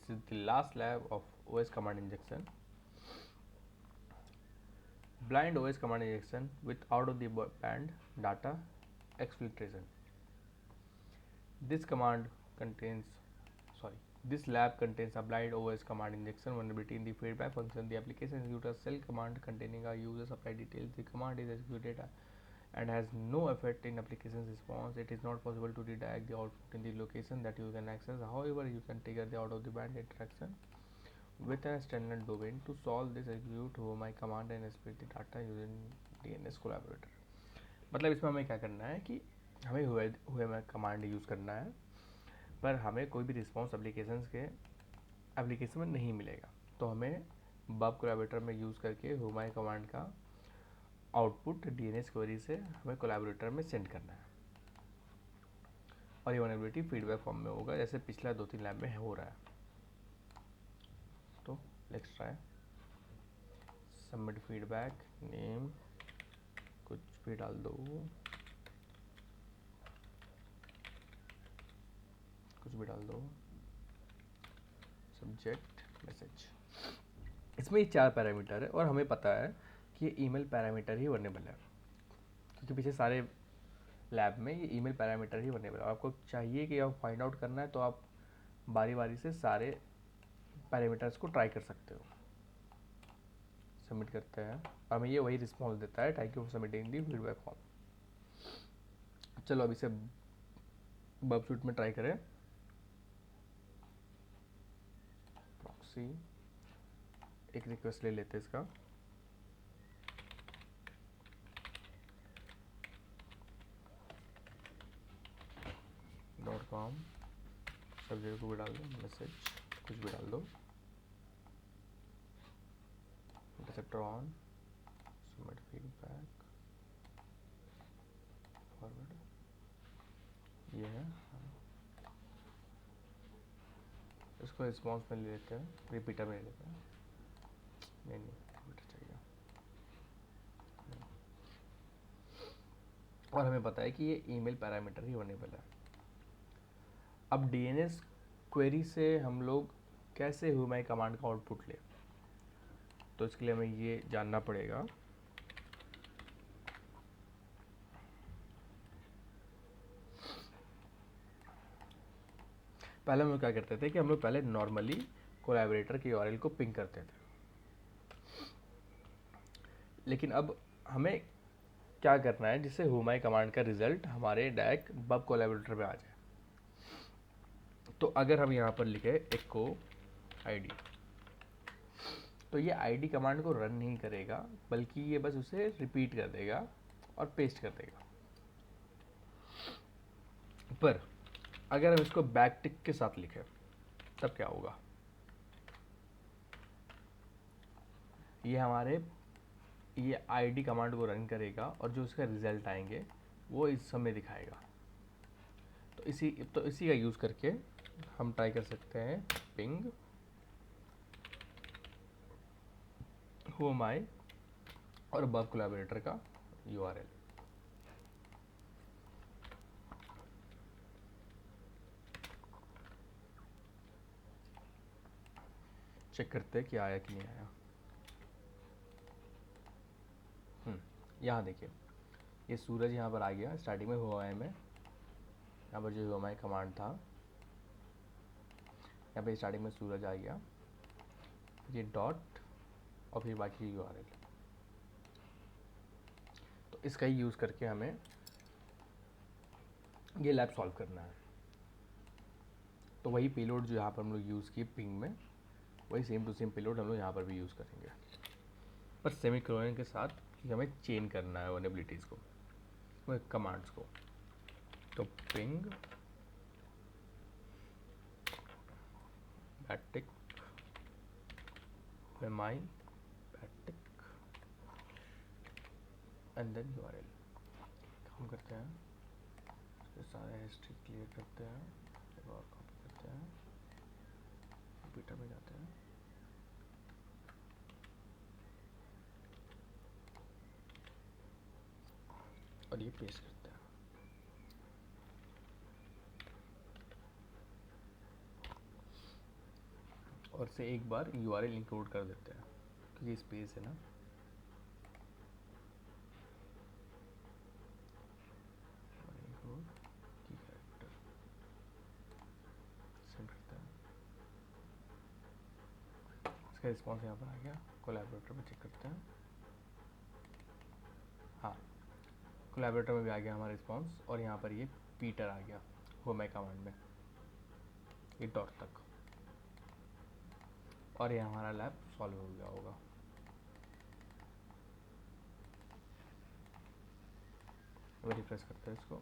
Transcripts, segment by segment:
this is the last lab of OS command injection. Blind OS command injection with out of the band data exfiltration. This command contains, sorry, this lab contains a blind OS command injection vulnerability in the feedback function. The application executes a shell command containing a user supply details. The command is executed and has no effect in application's response. It is not possible to redirect the output in the location that you can access. However, you can trigger the out of the band interaction with a standard domain. To solve this, execute my command and split the data using DNS collaborator. मतलब इसमें हमें क्या करना है कि हमें हुए में कमांड यूज़ करना है, पर हमें कोई भी रिस्पॉन्स एप्लीकेशन में नहीं मिलेगा, तो हमें बब कोलैबोरेटर में यूज़ करके हुमाई कमांड का आउटपुट डीएनएस क्वेरी से हमें कोलैबोरेटर में सेंड करना है, और ये वनरेबिलिटी फीडबैक फॉर्म में होगा जैसे पिछला 2-3 लैब में हो रहा है. तो let's try. Submit feedback, name कुछ भी डाल दो, कुछ भी डाल दो, सब्जेक्ट मैसेज. इसमें ये 4 पैरामीटर है और हमें पता है कि ये ईमेल पैरामीटर ही वनरेबल है, क्योंकि पीछे सारे लैब में ये ईमेल पैरामीटर ही वनरेबल है. आपको चाहिए कि आप फाइंड आउट करना है तो आप बारी बारी से सारे पैरामीटर्स को ट्राई कर सकते हो. सबमिट करते हैं, हमें ये वही रिस्पॉन्स देता है, thank you for submitting the feedback form. चलो अब इसे बब शूट में ट्राई करें. प्रॉक्सी एक रिक्वेस्ट ले लेते हैं इसका. .com सब्जेक्ट को भी डाल दो, मैसेज कुछ भी डाल दो, interceptor on, submit feedback, forward. ये है, इसको रिस्पॉन्स में ले लेते हैं, रिपीटर में ले लेते हैं. नहीं रिपीटर चाहिए. और हमें पता है कि ये ईमेल पैरामीटर ही वनेबल है. अब डीएनएस क्वेरी से हम लोग कैसे हुमाई कमांड का आउटपुट ले, तो इसके लिए हमें ये जानना पड़ेगा. पहले हम लोग क्या करते थे कि हम लोग पहले नॉर्मली कोलैबोरेटर के यूआरएल को पिंग करते थे, लेकिन अब हमें क्या करना है जिससे हुमाई कमांड का रिजल्ट हमारे डायरेक्ट बब कोलैबोरेटर में आ जाए. तो अगर हम यहाँ पर लिखे एको आईडी, तो ये आईडी कमांड को रन नहीं करेगा, बल्कि ये बस उसे रिपीट कर देगा और पेस्ट कर देगा. पर अगर हम इसको बैक टिक के साथ लिखें तब क्या होगा, ये आईडी कमांड को रन करेगा और जो उसका रिजल्ट आएंगे वो इस समय दिखाएगा. तो इसी का यूज़ करके हम ट्राई कर सकते हैं पिंग हुमाई और बब कोलैबोरेटर का यूआरएल. चेक करते हैं कि आया कि नहीं आया. यहाँ देखिए, ये सूरज यहाँ पर आ गया. स्टार्टिंग में हुआ में यहाँ पर जो हुमाई कमांड था, यहाँ पे स्टार्टिंग में सूरज आ गया, ये डॉट और फिर बाकी यूआरएल. तो इसका ही यूज़ करके हमें ये लैब सॉल्व करना है. तो वही पेलोड जो यहाँ पर हम लोग यूज़ किए पिंग में, वही सेम टू सेम पेलोड हम लोग यहाँ पर भी यूज़ करेंगे, पर सेमीकोलन के साथ कि हमें चेन करना है वनरेबिलिटीज़ को, कमांड्स को. तो पिंग बैटिक माई बैटिक एंड देन यूआरएल. काम करते हैं, ये सारे हिस्ट्री क्लियर करते हैं, और कॉपी करते हैं, रिपीटर में जाते हैं, और ये पेस्ट करते हैं. और से एक बार URL इंक्लूड कर देते हैं क्योंकि स्पेस है ना। की कैरेक्टर सेंड करते हैं, इसका रिस्पॉन्स यहाँ पर आ गया। कोलैबोरेटर में चेक करते हैं, हाँ कोलैबोरेटर में भी आ गया हमारा रिस्पॉन्स, और यहाँ पर ये पीटर आ गया वो मैं कमांड में ये डॉट तक, और ये हमारा लैब सॉल्व हो गया होगा। रिफ्रेश करते हैं इसको,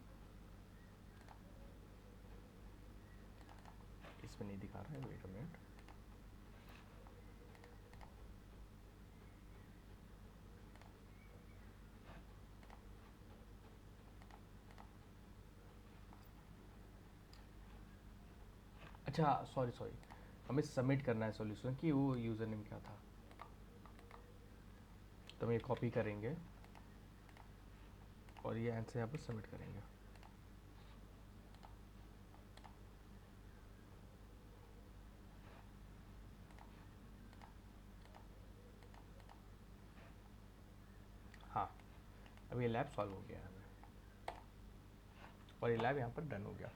इसमें नहीं दिखा रहा है, वेट अ मिनट। अच्छा सॉरी हमें सबमिट करना है सॉल्यूशन कि वो यूज़र नेम क्या था, तो हम ये कॉपी करेंगे और ये आंसर यहाँ पर सबमिट करेंगे। हाँ अब ये लैब सॉल्व हो गया है हमें, और ये लैब यहाँ पर डन हो गया।